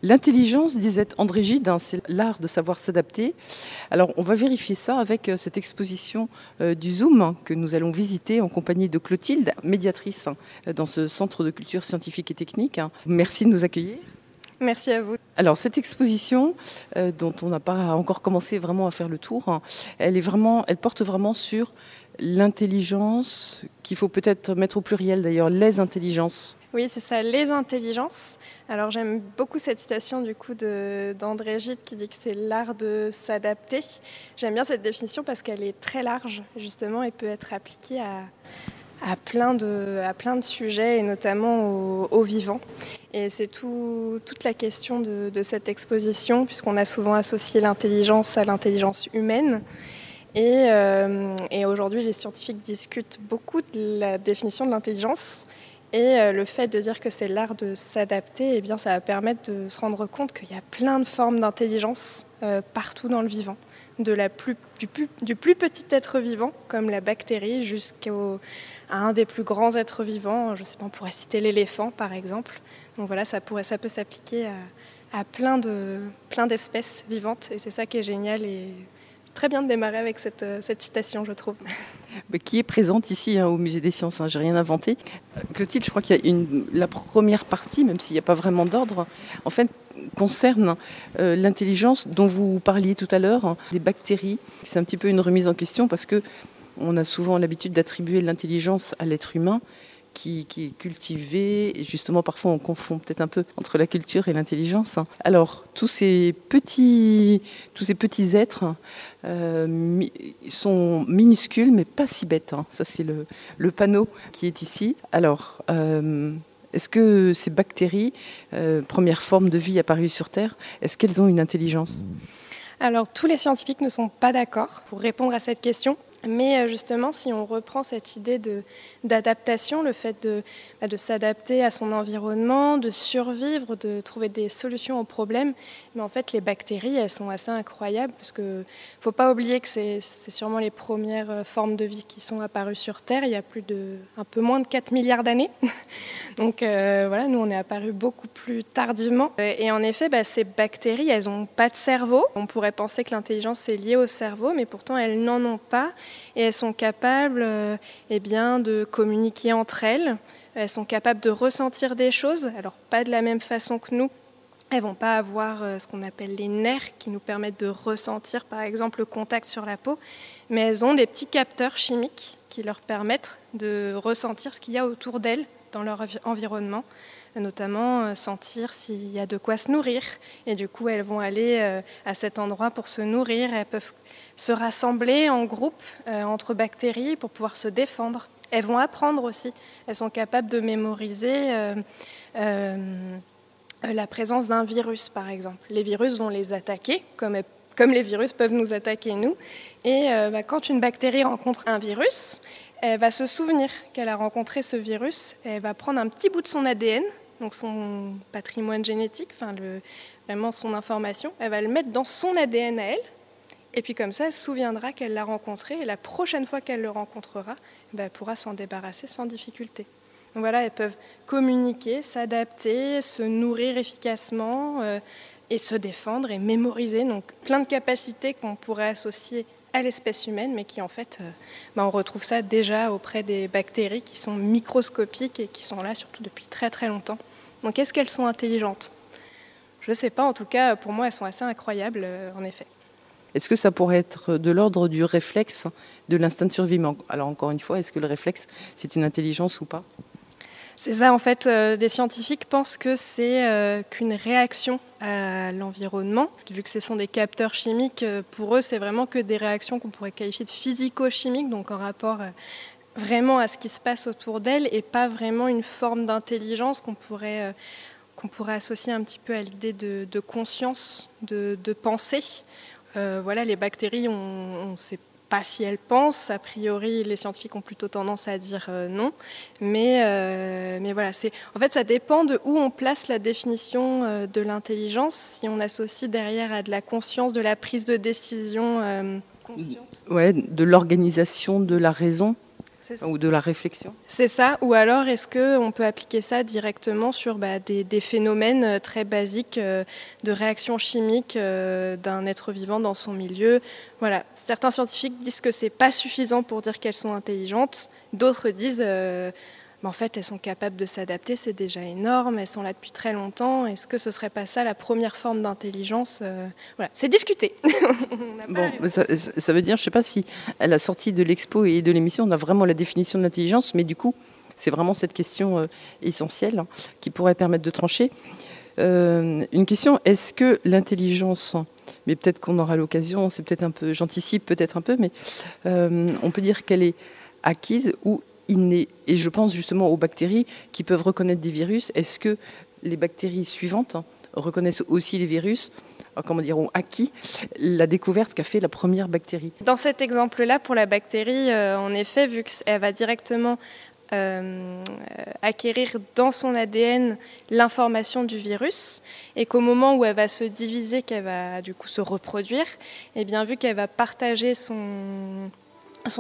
L'intelligence, disait André Gide, hein, c'est l'art de savoir s'adapter. Alors, on va vérifier ça avec cette exposition du Zoom, hein, que nous allons visiter en compagnie de Clotilde, médiatrice, hein, dans ce centre de culture scientifique et technique, hein. Merci de nous accueillir. Merci à vous. Alors, cette exposition, dont on n'a pas encore commencé vraiment à faire le tour, hein, elle porte vraiment sur l'intelligence, qu'il faut peut-être mettre au pluriel d'ailleurs, les intelligences. Oui, c'est ça, les intelligences. Alors j'aime beaucoup cette citation du coup d'André Gide qui dit que c'est l'art de s'adapter. J'aime bien cette définition parce qu'elle est très large justement et peut être appliquée à plein de sujets et notamment aux vivants. Et c'est toute la question de cette exposition puisqu'on a souvent associé l'intelligence à l'intelligence humaine. Et aujourd'hui, les scientifiques discutent beaucoup de la définition de l'intelligence. Et le fait de dire que c'est l'art de s'adapter, eh bien, ça va permettre de se rendre compte qu'il y a plein de formes d'intelligence partout dans le vivant. Du plus petit être vivant, comme la bactérie, jusqu'à un des plus grands êtres vivants. Je sais pas, on pourrait citer l'éléphant, par exemple. Donc voilà, ça peut s'appliquer à plein d'espèces vivantes. Et c'est ça qui est génial et très bien de démarrer avec cette citation, je trouve. Qui est présente ici, hein, au Musée des Sciences, hein, j'ai rien inventé. Clotilde, je crois qu'il y a la première partie, même s'il n'y a pas vraiment d'ordre, en fait, concerne l'intelligence dont vous parliez tout à l'heure, hein, des bactéries. C'est un petit peu une remise en question parce que on a souvent l'habitude d'attribuer l'intelligence à l'être humain, qui est cultivé, et justement parfois on confond peut-être un peu entre la culture et l'intelligence. Alors tous ces petits êtres sont minuscules mais pas si bêtes, hein. Ça c'est le panneau qui est ici. Alors est-ce que ces bactéries, première forme de vie apparue sur Terre, est-ce qu'elles ont une intelligence ? Alors tous les scientifiques ne sont pas d'accord pour répondre à cette question. Mais justement, si on reprend cette idée d'adaptation, le fait de s'adapter à son environnement, de survivre, de trouver des solutions aux problèmes, mais en fait, les bactéries, elles sont assez incroyables parce qu'il ne faut pas oublier que c'est sûrement les premières formes de vie qui sont apparues sur Terre il y a un peu moins de 4 milliards d'années. Donc voilà, nous, on est apparus beaucoup plus tardivement. Et en effet, ces bactéries, elles n'ont pas de cerveau. On pourrait penser que l'intelligence est liée au cerveau, mais pourtant, elles n'en ont pas. Et elles sont capables de communiquer entre elles. Elles sont capables de ressentir des choses, alors pas de la même façon que nous. Elles ne vont pas avoir ce qu'on appelle les nerfs qui nous permettent de ressentir par exemple le contact sur la peau, mais elles ont des petits capteurs chimiques qui leur permettent de ressentir ce qu'il y a autour d'elles dans leur environnement, notamment sentir s'il y a de quoi se nourrir. Et du coup, elles vont aller à cet endroit pour se nourrir. Elles peuvent se rassembler en groupe entre bactéries pour pouvoir se défendre. Elles vont apprendre aussi. Elles sont capables de mémoriser la présence d'un virus, par exemple. Les virus vont les attaquer, comme les virus peuvent nous attaquer, nous. Et quand une bactérie rencontre un virus, elle va se souvenir qu'elle a rencontré ce virus. Elle va prendre un petit bout de son ADN, donc son patrimoine génétique, vraiment son information. Elle va le mettre dans son ADN à elle. Et puis comme ça, elle se souviendra qu'elle l'a rencontré. Et la prochaine fois qu'elle le rencontrera, elle pourra s'en débarrasser sans difficulté. Donc voilà, elles peuvent communiquer, s'adapter, se nourrir efficacement et se défendre et mémoriser. Donc plein de capacités qu'on pourrait associer à l'espèce humaine, mais qui en fait, on retrouve ça déjà auprès des bactéries qui sont microscopiques et qui sont là surtout depuis très très longtemps. Donc est-ce qu'elles sont intelligentes ? Je ne sais pas, en tout cas pour moi elles sont assez incroyables en effet. Est-ce que ça pourrait être de l'ordre du réflexe, de l'instinct de survie ? Alors encore une fois, est-ce que le réflexe c'est une intelligence ou pas ? C'est ça, en fait, des scientifiques pensent que c'est qu'une réaction à l'environnement. Vu que ce sont des capteurs chimiques, pour eux, c'est vraiment que des réactions qu'on pourrait qualifier de physico-chimiques, donc en rapport vraiment à ce qui se passe autour d'elles, et pas vraiment une forme d'intelligence qu'on pourrait associer un petit peu à l'idée de conscience, de pensée. Voilà, les bactéries, on ne sait pas si elles pensent. A priori, les scientifiques ont plutôt tendance à dire non. Mais voilà, en fait, ça dépend de où on place la définition de l'intelligence. Si on associe derrière à de la conscience, de la prise de décision consciente. Ouais, de l'organisation de la raison. ou de la réflexion. C'est ça, ou alors est-ce qu'on peut appliquer ça directement sur des phénomènes très basiques de réaction chimique d'un être vivant dans son milieu. Voilà. Certains scientifiques disent que c'est pas suffisant pour dire qu'elles sont intelligentes, d'autres disent en fait elles sont capables de s'adapter, c'est déjà énorme, elles sont là depuis très longtemps, est-ce que ce serait pas ça la première forme d'intelligence? Voilà. C'est discuté. Bon, ça veut dire, je ne sais pas si à la sortie de l'expo et de l'émission, on a vraiment la définition de l'intelligence, mais du coup, c'est vraiment cette question essentielle qui pourrait permettre de trancher. Une question, est-ce que l'intelligence, mais peut-être qu'on aura l'occasion, c'est peut-être un peu, j'anticipe peut-être un peu, mais on peut dire qu'elle est acquise ou innée. Et je pense justement aux bactéries qui peuvent reconnaître des virus. Est-ce que les bactéries suivantes reconnaissent aussi les virus, comment dire, ont acquis la découverte qu'a fait la première bactérie? Dans cet exemple-là, pour la bactérie, en effet, vu qu'elle va directement acquérir dans son ADN l'information du virus et qu'au moment où elle va se diviser, qu'elle va du coup se reproduire, et bien vu qu'elle va partager son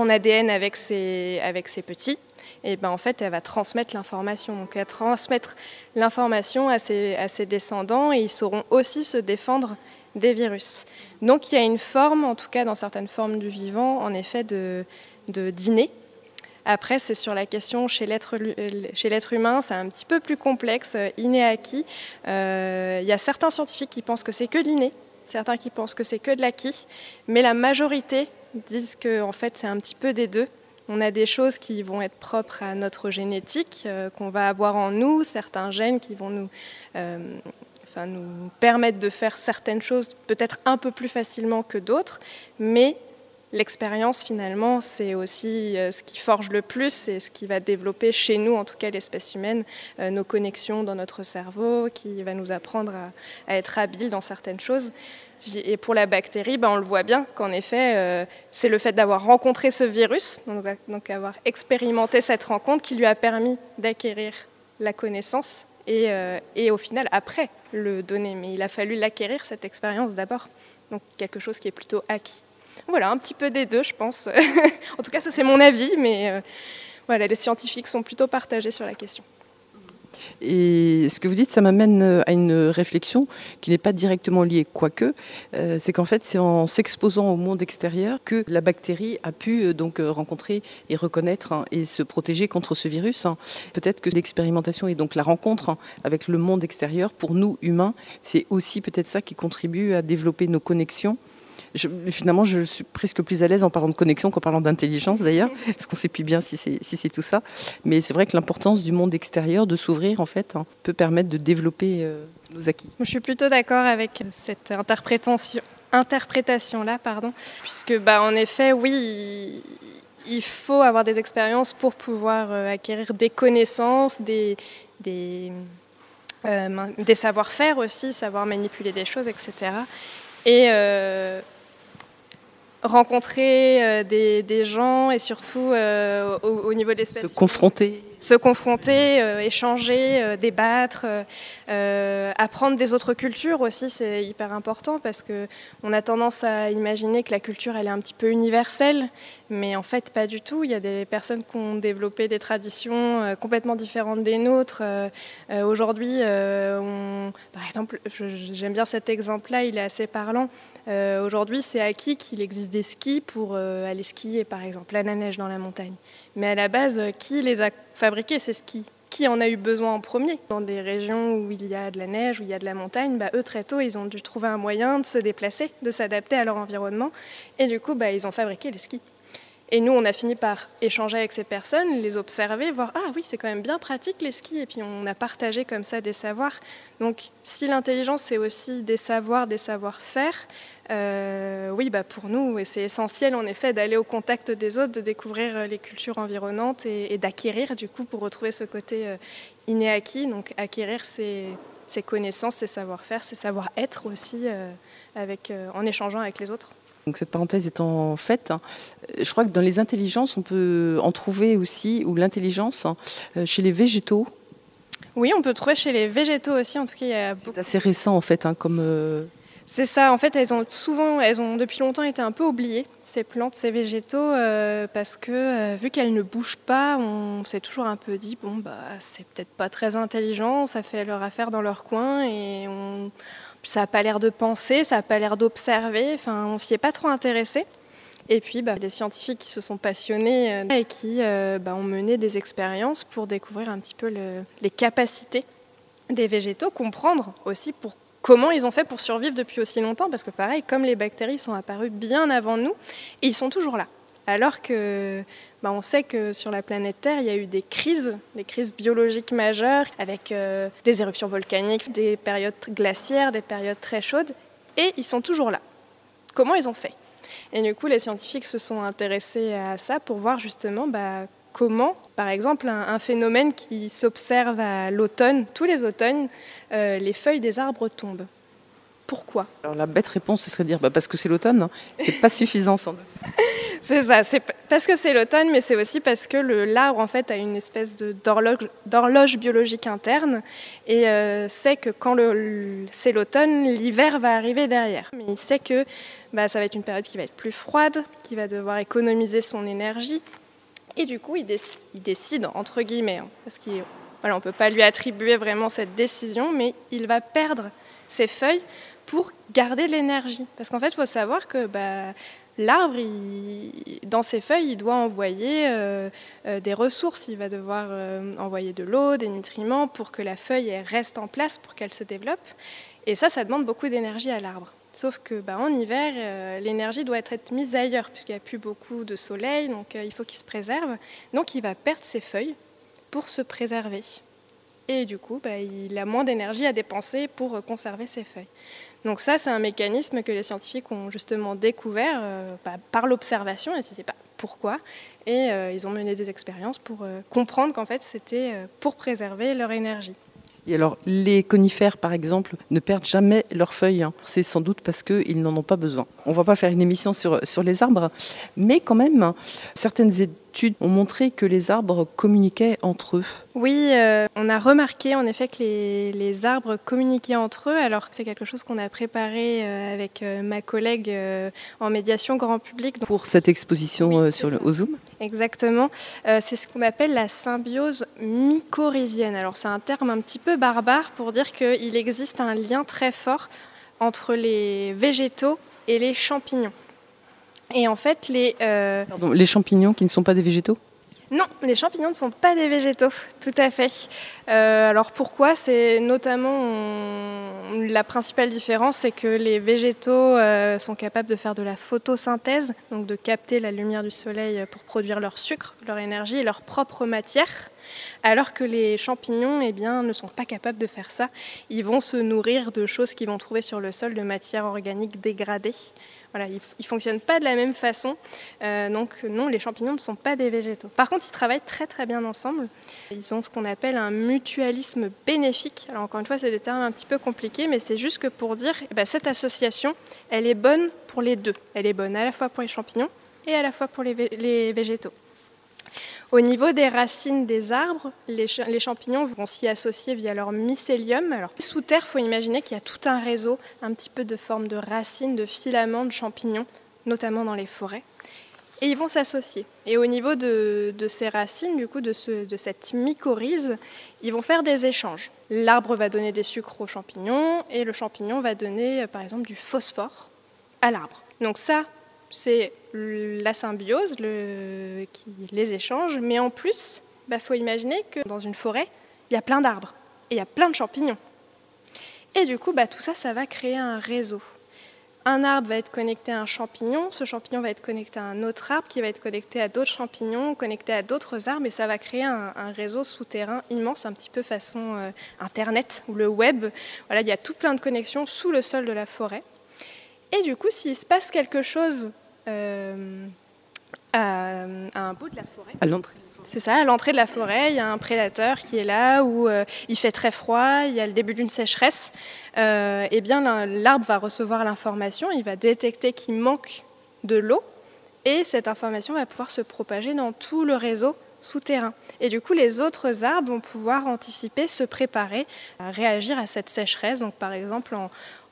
ADN avec ses petits, et ben en fait elle va transmettre l'information. Donc elle va transmettre l'information à ses descendants et ils sauront aussi se défendre des virus. Donc il y a une forme, en tout cas dans certaines formes du vivant, en effet d'inné. Après, c'est sur la question chez l'être humain, c'est un petit peu plus complexe, inné acquis. Il y a certains scientifiques qui pensent que c'est que de l'inné, certains qui pensent que c'est que de l'acquis, mais la majorité disent que en fait, c'est un petit peu des deux. On a des choses qui vont être propres à notre génétique, qu'on va avoir en nous, certains gènes qui vont nous permettre de faire certaines choses peut-être un peu plus facilement que d'autres, mais l'expérience, finalement, c'est aussi ce qui forge le plus, c'est ce qui va développer chez nous, en tout cas l'espèce humaine, nos connexions dans notre cerveau, qui va nous apprendre à être habile dans certaines choses. Et pour la bactérie, on le voit bien qu'en effet, c'est le fait d'avoir rencontré ce virus, donc avoir expérimenté cette rencontre, qui lui a permis d'acquérir la connaissance et au final, après, le donner. Mais il a fallu l'acquérir, cette expérience d'abord. Donc quelque chose qui est plutôt acquis. Voilà, un petit peu des deux, je pense. En tout cas, ça c'est mon avis, mais voilà, les scientifiques sont plutôt partagés sur la question. Et ce que vous dites, ça m'amène à une réflexion qui n'est pas directement liée, quoique, c'est qu'en fait, c'est en s'exposant au monde extérieur que la bactérie a pu donc rencontrer et reconnaître et se protéger contre ce virus. Peut-être que l'expérimentation et donc la rencontre avec le monde extérieur, pour nous humains, c'est aussi peut-être ça qui contribue à développer nos connexions. Finalement, je suis presque plus à l'aise en parlant de connexion qu'en parlant d'intelligence d'ailleurs, parce qu'on ne sait plus bien si c'est tout ça. Mais c'est vrai que l'importance du monde extérieur, de s'ouvrir en fait, peut permettre de développer nos acquis. Je suis plutôt d'accord avec cette interprétation-là, puisque en effet, oui, il faut avoir des expériences pour pouvoir acquérir des connaissances, des savoir-faire aussi, savoir manipuler des choses, etc. Et rencontrer des gens et surtout au niveau de l'espèce. Se confronter, échanger, débattre, apprendre des autres cultures aussi, c'est hyper important parce qu'on a tendance à imaginer que la culture elle est un petit peu universelle, mais en fait pas du tout. Il y a des personnes qui ont développé des traditions complètement différentes des nôtres. Aujourd'hui, par exemple, j'aime bien cet exemple-là, il est assez parlant. Aujourd'hui, c'est acquis qu'il existe des skis pour aller skier, par exemple, à la neige dans la montagne. Mais à la base, qui les a fabriqués, ces skis? Qui en a eu besoin en premier? Dans des régions où il y a de la neige, où il y a de la montagne, eux, très tôt, ils ont dû trouver un moyen de se déplacer, de s'adapter à leur environnement. Et du coup, ils ont fabriqué les skis. Et nous, on a fini par échanger avec ces personnes, les observer, voir « Ah oui, c'est quand même bien pratique les skis ». Et puis on a partagé comme ça des savoirs. Donc si l'intelligence, c'est aussi des savoirs, des savoir-faire, oui, pour nous, c'est essentiel en effet d'aller au contact des autres, de découvrir les cultures environnantes et d'acquérir du coup pour retrouver ce côté inné acquis. Donc acquérir ces connaissances, ces savoir-faire, ces savoir-être aussi en échangeant avec les autres. Donc cette parenthèse étant faite, je crois que dans les intelligences, on peut en trouver aussi, ou l'intelligence, chez les végétaux. Oui, on peut trouver chez les végétaux aussi, en tout cas il y a beaucoup. C'est assez récent en fait, comme... C'est ça, en fait, elles ont depuis longtemps été un peu oubliées, ces plantes, ces végétaux, parce que vu qu'elles ne bougent pas, on s'est toujours un peu dit, bon, bah, c'est peut-être pas très intelligent, ça fait leur affaire dans leur coin, et ça n'a pas l'air de penser, ça n'a pas l'air d'observer, enfin, on s'y est pas trop intéressé. Et puis, des scientifiques qui se sont passionnés et qui ont mené des expériences pour découvrir un petit peu les capacités des végétaux, comprendre aussi comment ils ont fait pour survivre depuis aussi longtemps, parce que pareil, comme les bactéries sont apparues bien avant nous, et ils sont toujours là. Alors que on sait que sur la planète Terre, il y a eu des crises biologiques majeures, avec des éruptions volcaniques, des périodes glaciaires, des périodes très chaudes, et ils sont toujours là. Comment ils ont fait ? Et du coup, les scientifiques se sont intéressés à ça pour voir justement comment, par exemple, un phénomène qui s'observe à l'automne, tous les automnes, les feuilles des arbres tombent. Pourquoi ? Alors la bête réponse, ce serait de dire parce que c'est l'automne, hein. C'est pas suffisant sans doute. C'est ça, c'est parce que c'est l'automne, mais c'est aussi parce que l'arbre en fait a une espèce d'horloge biologique interne et sait que quand c'est l'automne, l'hiver va arriver derrière. Mais il sait que ça va être une période qui va être plus froide, qui va devoir économiser son énergie. Et du coup, il décide, entre guillemets, parce qu'on ne peut pas lui attribuer vraiment cette décision, mais il va perdre ses feuilles pour garder de l'énergie. Parce qu'en fait, il faut savoir que l'arbre, dans ses feuilles, il doit envoyer des ressources. Il va devoir envoyer de l'eau, des nutriments pour que la feuille reste en place, pour qu'elle se développe. Et ça demande beaucoup d'énergie à l'arbre. Sauf que en hiver, l'énergie doit être mise ailleurs, puisqu'il n'y a plus beaucoup de soleil, donc il faut qu'il se préserve. Donc il va perdre ses feuilles pour se préserver. Et du coup, il a moins d'énergie à dépenser pour conserver ses feuilles. Donc ça, c'est un mécanisme que les scientifiques ont justement découvert par l'observation, et ils ne savaient pas pourquoi. Et ils ont mené des expériences pour comprendre qu'en fait, c'était pour préserver leur énergie. Et alors, les conifères, par exemple, ne perdent jamais leurs feuilles. C'est sans doute parce qu'ils n'en ont pas besoin. On ne va pas faire une émission sur les arbres, mais quand même, certaines études ont montré que les arbres communiquaient entre eux. Oui, on a remarqué en effet que les arbres communiquaient entre eux. Alors, c'est quelque chose qu'on a préparé avec ma collègue en médiation grand public. Pour cette exposition au Zoom. Exactement. C'est ce qu'on appelle la symbiose mycorhizienne. Alors, c'est un terme un petit peu barbare pour dire qu'il existe un lien très fort entre les végétaux et les champignons. Et en fait, Pardon, les champignons qui ne sont pas des végétaux ? Non, les champignons ne sont pas des végétaux, tout à fait. Alors pourquoi ? C'est notamment la principale différence, c'est que les végétaux sont capables de faire de la photosynthèse, donc de capter la lumière du soleil pour produire leur sucre, leur énergie et leur propre matière, alors que les champignons ne sont pas capables de faire ça. Ils vont se nourrir de choses qu'ils vont trouver sur le sol, de matières organiques dégradées. Voilà, ils ne fonctionnent pas de la même façon, donc non, les champignons ne sont pas des végétaux. Par contre, ils travaillent très très bien ensemble. Ils ont ce qu'on appelle un mutualisme bénéfique. Alors encore une fois, c'est des termes un petit peu compliqués, mais c'est juste que pour dire, cette association, elle est bonne pour les deux. Elle est bonne à la fois pour les champignons et à la fois pour les végétaux. Au niveau des racines des arbres, les champignons vont s'y associer via leur mycélium. Alors, sous terre, il faut imaginer qu'il y a tout un réseau, un petit peu de forme de racines, de filaments de champignons, notamment dans les forêts. Et ils vont s'associer. Et au niveau de ces racines, du coup, de cette mycorhize, ils vont faire des échanges. L'arbre va donner des sucres aux champignons et le champignon va donner, par exemple, du phosphore à l'arbre. Donc ça, c'est la symbiose qui les échange, mais en plus, faut imaginer que dans une forêt, il y a plein d'arbres et il y a plein de champignons. Et du coup, tout ça, ça va créer un réseau. Un arbre va être connecté à un champignon, ce champignon va être connecté à un autre arbre qui va être connecté à d'autres champignons, connecté à d'autres arbres, et ça va créer un réseau souterrain immense, un petit peu façon Internet ou le web. Voilà, il y a tout plein de connexions sous le sol de la forêt. Et du coup, s'il se passe quelque chose à un bout de la forêt, à l'entrée. C'est ça, à l'entrée de la forêt, il y a un prédateur qui est là, où il fait très froid, il y a le début d'une sécheresse, l'arbre va recevoir l'information, il va détecter qu'il manque de l'eau, et cette information va pouvoir se propager dans tout le réseau souterrain. Et du coup, les autres arbres vont pouvoir anticiper, se préparer à réagir à cette sécheresse, donc par exemple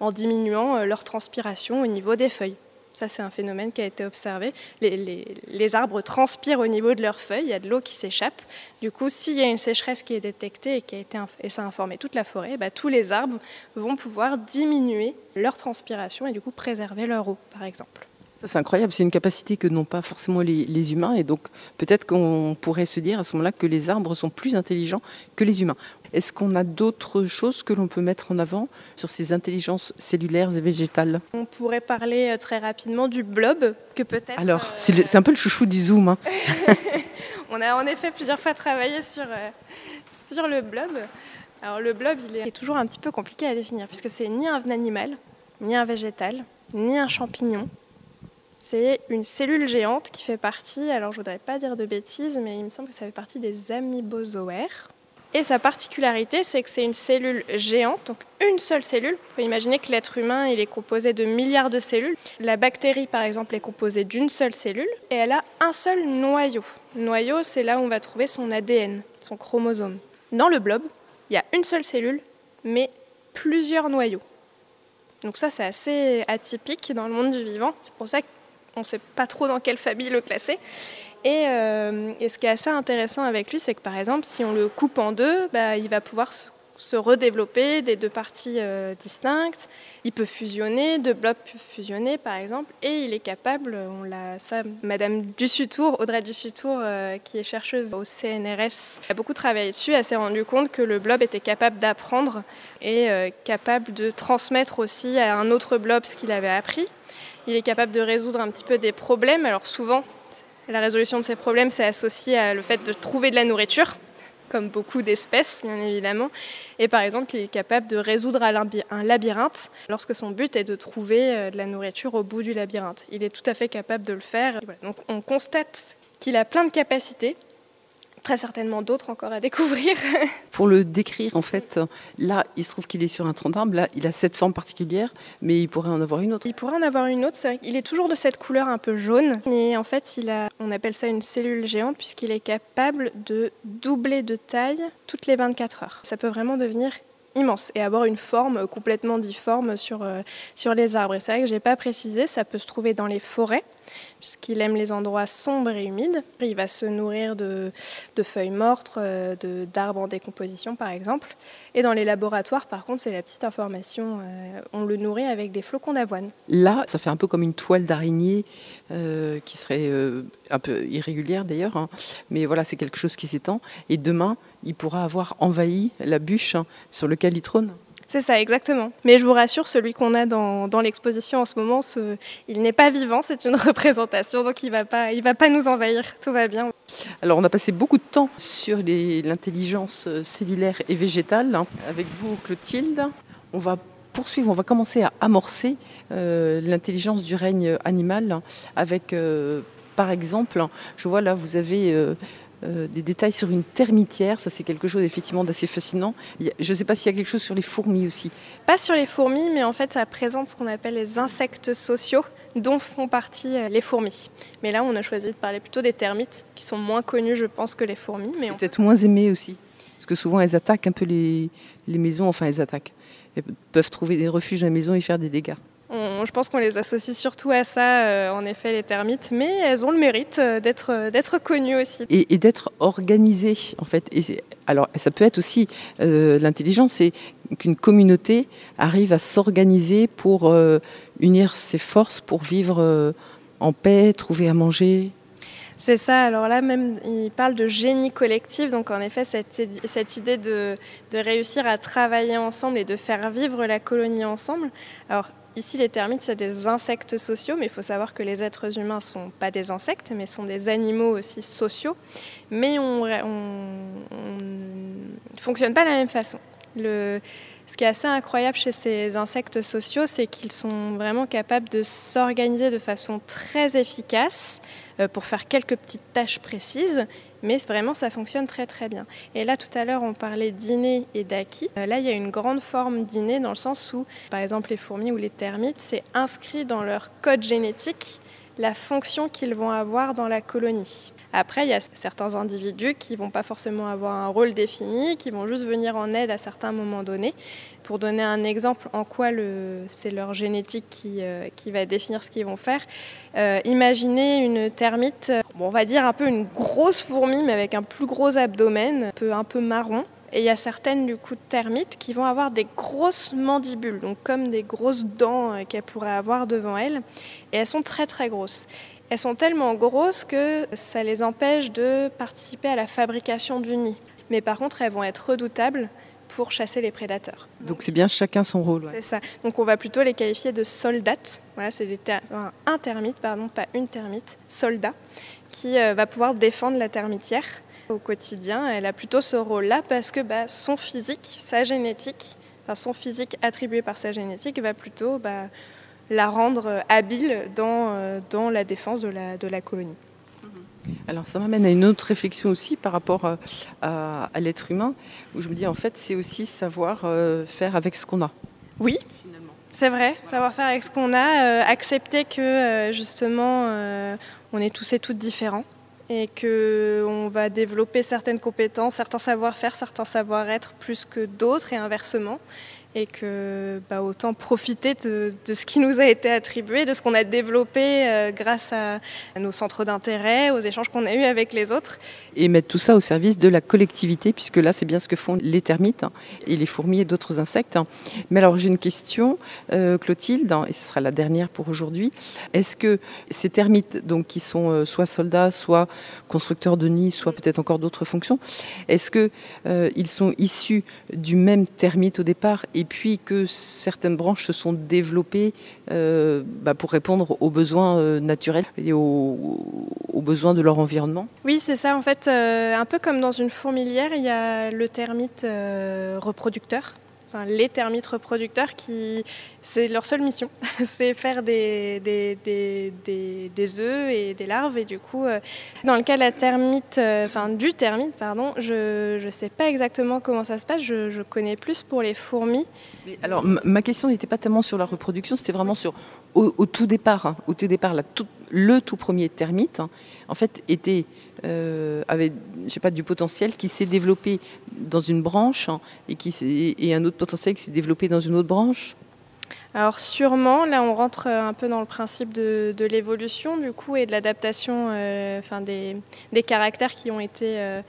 en diminuant leur transpiration au niveau des feuilles. Ça, c'est un phénomène qui a été observé. Les arbres transpirent au niveau de leurs feuilles, il y a de l'eau qui s'échappe. Du coup, s'il y a une sécheresse qui est détectée et ça a informé toute la forêt, tous les arbres vont pouvoir diminuer leur transpiration et du coup préserver leur eau, par exemple. C'est incroyable, c'est une capacité que n'ont pas forcément les humains, et donc peut-être qu'on pourrait se dire à ce moment-là que les arbres sont plus intelligents que les humains. Est-ce qu'on a d'autres choses que l'on peut mettre en avant sur ces intelligences cellulaires et végétales ? On pourrait parler très rapidement du blob, que peut-être... Alors, c'est un peu le chouchou du Zoom. Hein. On a en effet plusieurs fois travaillé sur le blob. Alors le blob, il est toujours un petit peu compliqué à définir, puisque c'est ni un animal, ni un végétal, ni un champignon. C'est une cellule géante qui fait partie, alors je ne voudrais pas dire de bêtises, mais il me semble que ça fait partie des amoebozoaires. Et sa particularité, c'est que c'est une cellule géante, donc une seule cellule. Il faut imaginer que l'être humain, il est composé de milliards de cellules. La bactérie, par exemple, est composée d'une seule cellule et elle a un seul noyau. Le noyau, c'est là où on va trouver son ADN, son chromosome. Dans le blob, il y a une seule cellule, mais plusieurs noyaux. Donc ça, c'est assez atypique dans le monde du vivant. C'est pour ça qu'on ne sait pas trop dans quelle famille le classer. Et ce qui est assez intéressant avec lui, c'est que par exemple, si on le coupe en deux, il va pouvoir se redévelopper des deux parties distinctes. Il peut fusionner, deux blocs peuvent fusionner par exemple, et il est capable, Madame Dussutour, Audrey Dussutour, qui est chercheuse au CNRS, a beaucoup travaillé dessus, elle s'est rendue compte que le blob était capable d'apprendre et capable de transmettre aussi à un autre blob ce qu'il avait appris. Il est capable de résoudre un petit peu des problèmes, alors souvent, la résolution de ces problèmes, c'est associé à le fait de trouver de la nourriture, comme beaucoup d'espèces, bien évidemment. Et par exemple, il est capable de résoudre un labyrinthe lorsque son but est de trouver de la nourriture au bout du labyrinthe. Il est tout à fait capable de le faire. Voilà. Donc on constate qu'il a plein de capacités, très certainement d'autres encore à découvrir. Pour le décrire, en fait, là, il se trouve qu'il est sur un tronc d'arbre. Là, il a cette forme particulière, mais il pourrait en avoir une autre. Il pourrait en avoir une autre. Il est toujours de cette couleur un peu jaune. Et en fait, on appelle ça une cellule géante puisqu'il est capable de doubler de taille toutes les 24 heures. Ça peut vraiment devenir immense et avoir une forme complètement difforme sur les arbres. Et c'est vrai que je n'ai pas précisé, ça peut se trouver dans les forêts, puisqu'il aime les endroits sombres et humides. Il va se nourrir de feuilles mortes, d'arbres en décomposition par exemple. Et dans les laboratoires, par contre, c'est la petite information, on le nourrit avec des flocons d'avoine. Là, ça fait un peu comme une toile d'araignée qui serait un peu irrégulière d'ailleurs, hein. Mais voilà, c'est quelque chose qui s'étend. Et demain, il pourra avoir envahi la bûche sur laquelle il trône. C'est ça, exactement. Mais je vous rassure, celui qu'on a dans l'exposition en ce moment, il n'est pas vivant, c'est une représentation, donc il va pas nous envahir, tout va bien. Alors on a passé beaucoup de temps sur l'intelligence cellulaire et végétale, hein. Avec vous, Clotilde, on va poursuivre, on va commencer à amorcer l'intelligence du règne animal, hein, avec, par exemple, je vois là, vous avez... des détails sur une termitière, ça c'est quelque chose effectivement d'assez fascinant. Je ne sais pas s'il y a quelque chose sur les fourmis aussi. Pas sur les fourmis, mais en fait ça présente ce qu'on appelle les insectes sociaux, dont font partie les fourmis. Mais là on a choisi de parler plutôt des termites, qui sont moins connus je pense que les fourmis. Mais peut-être moins aimées aussi, parce que souvent elles attaquent un peu les maisons, enfin elles attaquent. Elles peuvent trouver des refuges dans la maison et faire des dégâts. Je pense qu'on les associe surtout à ça, en effet, les termites, mais elles ont le mérite d'être connues aussi. Et d'être organisées, en fait. Alors, ça peut être aussi l'intelligence, c'est qu'une communauté arrive à s'organiser pour unir ses forces, pour vivre en paix, trouver à manger. C'est ça, alors là même, il parle de génie collectif, donc en effet, cette idée de réussir à travailler ensemble et de faire vivre la colonie ensemble. Alors, ici, les termites, c'est des insectes sociaux, mais il faut savoir que les êtres humains ne sont pas des insectes, mais sont des animaux aussi sociaux. Mais on ne fonctionne pas de la même façon. Ce qui est assez incroyable chez ces insectes sociaux, c'est qu'ils sont vraiment capables de s'organiser de façon très efficace pour faire quelques petites tâches précises, mais vraiment ça fonctionne très très bien. Et là tout à l'heure on parlait d'inné et d'acquis. Là il y a une grande forme d'inné dans le sens où par exemple les fourmis ou les termites, c'est inscrit dans leur code génétique la fonction qu'ils vont avoir dans la colonie. Après, il y a certains individus qui ne vont pas forcément avoir un rôle défini, qui vont juste venir en aide à certains moments donnés. Pour donner un exemple en quoi c'est leur génétique qui va définir ce qu'ils vont faire, imaginez une termite, on va dire un peu une grosse fourmi, mais avec un plus gros abdomen, un peu marron. Et il y a certaines du coup de termites qui vont avoir des grosses mandibules, donc comme des grosses dents qu'elles pourraient avoir devant elles. Et elles sont très très grosses. Elles sont tellement grosses que ça les empêche de participer à la fabrication du nid. Mais par contre, elles vont être redoutables pour chasser les prédateurs. Donc c'est bien chacun son rôle. Ouais. C'est ça. Donc on va plutôt les qualifier de soldates. Voilà, c'est un termite, pas une termite, soldat, qui va pouvoir défendre la termitière. Au quotidien, elle a plutôt ce rôle-là parce que son physique, sa génétique, son physique attribué par sa génétique va plutôt la rendre habile dans la défense de la colonie. Alors ça m'amène à une autre réflexion aussi par rapport à l'être humain, où je me dis en fait c'est aussi savoir faire avec ce qu'on a. Oui, finalement. C'est vrai, savoir faire avec ce qu'on a, accepter que justement on est tous et toutes différents. Et qu'on va développer certaines compétences, certains savoir-faire, certains savoir-être plus que d'autres et inversement. Et que autant profiter de ce qui nous a été attribué, de ce qu'on a développé grâce à nos centres d'intérêt, aux échanges qu'on a eus avec les autres. Et mettre tout ça au service de la collectivité, puisque là c'est bien ce que font les termites et les fourmis et d'autres insectes. Mais alors j'ai une question, Clotilde, et ce sera la dernière pour aujourd'hui. Est-ce que ces termites, donc, qui sont soit soldats, soit constructeurs de nids, soit peut-être encore d'autres fonctions, est-ce qu'ils sont issus du même termite au départ et puis que certaines branches se sont développées pour répondre aux besoins naturels et aux besoins de leur environnement? Oui, c'est ça. En fait, un peu comme dans une fourmilière, il y a le termite reproducteur. Enfin, les termites reproducteurs, c'est leur seule mission, c'est faire des œufs et des larves. Et du coup, dans le cas de du termite, je ne sais pas exactement comment ça se passe, je connais plus pour les fourmis. Mais alors, ma question n'était pas tellement sur la reproduction, c'était vraiment sur au tout départ. Au tout départ, le tout premier termite, en fait, avait du potentiel qui s'est développé dans une branche et un autre potentiel qui s'est développé dans une autre branche. Alors sûrement, là on rentre un peu dans le principe de l'évolution du coup et de l'adaptation des caractères qui ont été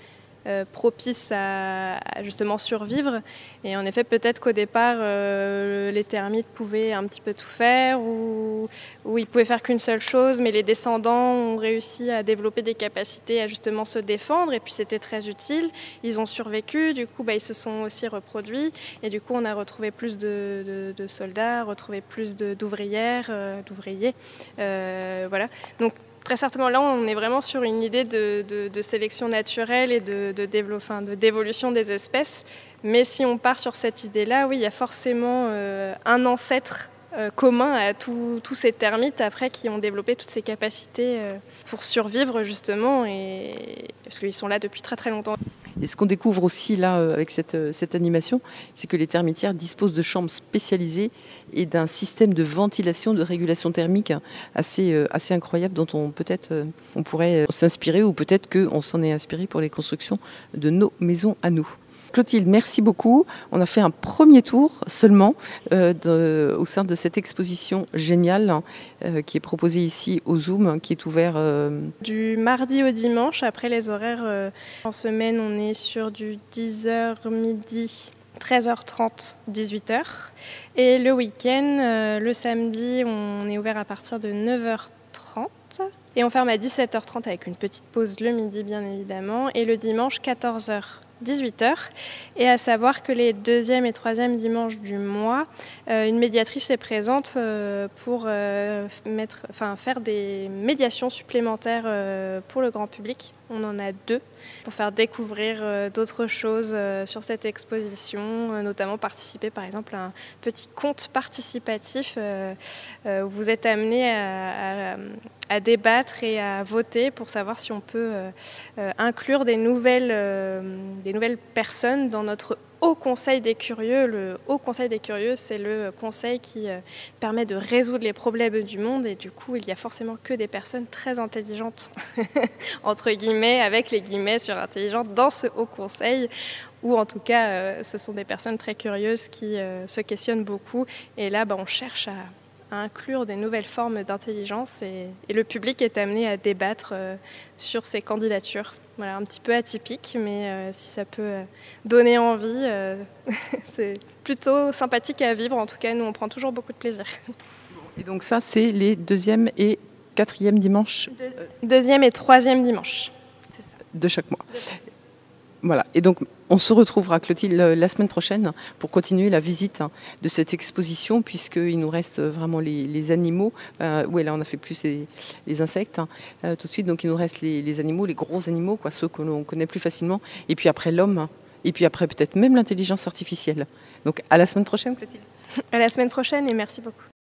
propices à justement survivre. Et en effet, peut-être qu'au départ, les termites pouvaient un petit peu tout faire ou ils pouvaient faire qu'une seule chose, mais les descendants ont réussi à développer des capacités à justement se défendre et puis c'était très utile. Ils ont survécu, du coup ils se sont aussi reproduits et du coup on a retrouvé plus de soldats, retrouvé plus d'ouvrières, d'ouvriers. Voilà. Donc, très certainement, là, on est vraiment sur une idée de sélection naturelle et d'évolution des espèces. Mais si on part sur cette idée-là, oui, il y a forcément un ancêtre commun à tous ces termites après qui ont développé toutes ces capacités pour survivre justement, parce qu'ils sont là depuis très très longtemps. Et ce qu'on découvre aussi là avec cette animation, c'est que les termitières disposent de chambres spécialisées et d'un système de ventilation, de régulation thermique assez incroyable dont on pourrait s'inspirer ou peut-être qu'on s'en est inspiré pour les constructions de nos maisons à nous. Clotilde, merci beaucoup. On a fait un premier tour seulement au sein de cette exposition géniale qui est proposée ici au Zoom, qui est ouvert du mardi au dimanche. Après les horaires, en semaine, on est sur du 10h midi, 13h30, 18h. Et le week-end, le samedi, on est ouvert à partir de 9h30. Et on ferme à 17h30 avec une petite pause le midi, bien évidemment. Et le dimanche, 14h. 18h, et à savoir que les 2e et 3e dimanches du mois, une médiatrice est présente pour faire des médiations supplémentaires pour le grand public. On en a 2 pour faire découvrir d'autres choses sur cette exposition, notamment participer par exemple à un petit conte participatif où vous êtes amené à débattre et à voter pour savoir si on peut inclure des nouvelles personnes dans notre Haut Conseil des Curieux. Le Haut Conseil des Curieux, c'est le conseil qui permet de résoudre les problèmes du monde, et du coup, il y a forcément que des personnes très intelligentes, entre guillemets, avec les guillemets sur intelligente, dans ce Haut Conseil, ou en tout cas, ce sont des personnes très curieuses qui se questionnent beaucoup. Et là, on cherche à inclure des nouvelles formes d'intelligence, et le public est amené à débattre sur ces candidatures. Voilà, un petit peu atypique, mais si ça peut donner envie, c'est plutôt sympathique à vivre. En tout cas, nous, on prend toujours beaucoup de plaisir. Et donc ça, c'est les 2e et 4e dimanches 2e et 3e dimanche. De chaque mois. Voilà. Et donc, on se retrouvera, Clotilde, la semaine prochaine pour continuer la visite de cette exposition, puisqu'il nous reste vraiment les animaux. Oui, là, on a fait plus les insectes tout de suite. Donc, il nous reste les animaux, les gros animaux, ceux que l'on connaît plus facilement. Et puis après, l'homme. Et puis après, peut-être même l'intelligence artificielle. Donc, à la semaine prochaine, Clotilde. À la semaine prochaine, et merci beaucoup.